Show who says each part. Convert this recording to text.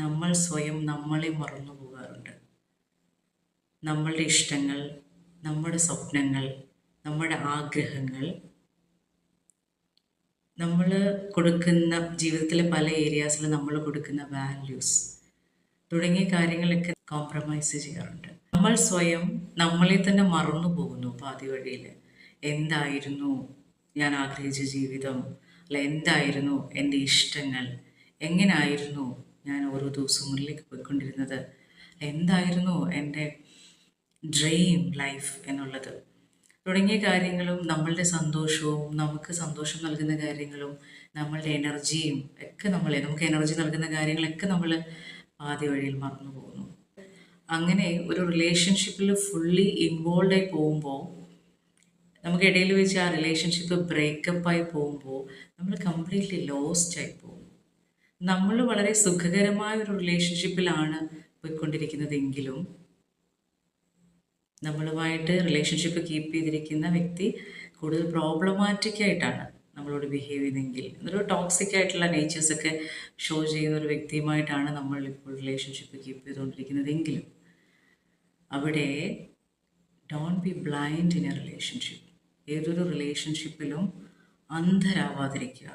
Speaker 1: നമ്മൾ സ്വയം നമ്മളെ മറന്നു പോകാറുണ്ട്. നമ്മളുടെ ഇഷ്ടങ്ങൾ, നമ്മുടെ സ്വപ്നങ്ങൾ, നമ്മുടെ ആഗ്രഹങ്ങൾ, നമ്മൾ കൊടുക്കുന്ന ജീവിതത്തിലെ പല ഏരിയാസിൽ നമ്മൾ കൊടുക്കുന്ന വാല്യൂസ് തുടങ്ങിയ കാര്യങ്ങളൊക്കെ കോംപ്രമൈസ് ചെയ്യാറുണ്ട്. നമ്മൾ സ്വയം നമ്മളെ തന്നെ മറന്നു പോകുന്നു പാതി വഴിയിൽ. എന്തായിരുന്നു ഞാൻ ആഗ്രഹിച്ച ജീവിതം, അല്ല എന്തായിരുന്നു എൻ്റെ ഇഷ്ടങ്ങൾ, എങ്ങനായിരുന്നു ഞാൻ ഓരോ ദിവസവും മുന്നിലേക്ക് പോയിക്കൊണ്ടിരുന്നത്, എന്തായിരുന്നു എൻ്റെ ഡ്രീം ലൈഫ് എന്നുള്ളത് തുടങ്ങിയ കാര്യങ്ങളും നമ്മളുടെ സന്തോഷവും നമുക്ക് സന്തോഷം നൽകുന്ന കാര്യങ്ങളും നമ്മളുടെ എനർജിയും ഒക്കെ നമുക്ക് എനർജി നൽകുന്ന കാര്യങ്ങളൊക്കെ നമ്മൾ ആദ്യ വഴിയിൽ മറന്നു പോകുന്നു. അങ്ങനെ ഒരു റിലേഷൻഷിപ്പിൽ ഫുള്ളി ഇൻവോൾവ് ആയി പോകുമ്പോൾ, നമുക്കിടയിൽ വെച്ച് ആ റിലേഷൻഷിപ്പ് ബ്രേക്കപ്പായി പോകുമ്പോൾ നമ്മൾ കംപ്ലീറ്റ്ലി ലോസ്റ്റ് ആയി പോകും. നമ്മൾ വളരെ സുഖകരമായ ഒരു റിലേഷൻഷിപ്പിലാണ് പോയിക്കൊണ്ടിരിക്കുന്നതെങ്കിലും നമ്മളുമായിട്ട് റിലേഷൻഷിപ്പ് കീപ്പ് ചെയ്തിരിക്കുന്ന വ്യക്തി കൂടുതൽ പ്രോബ്ലമാറ്റിക് ആയിട്ടാണ് നമ്മളോട് ബിഹേവ് ചെയ്യുന്നതെങ്കിൽ, എന്നൊരു ടോക്സിക് ആയിട്ടുള്ള നേച്ചേഴ്സൊക്കെ ഷോ ചെയ്യുന്ന ഒരു വ്യക്തിയുമായിട്ടാണ് നമ്മൾ ഇപ്പോൾ റിലേഷൻഷിപ്പ് കീപ്പ് ചെയ്തുകൊണ്ടിരിക്കുന്നതെങ്കിലും, അവിടെ don't be blind in A relationship. ഏതൊരു റിലേഷൻഷിപ്പിലും അന്ധരാവാതിരിക്കുക.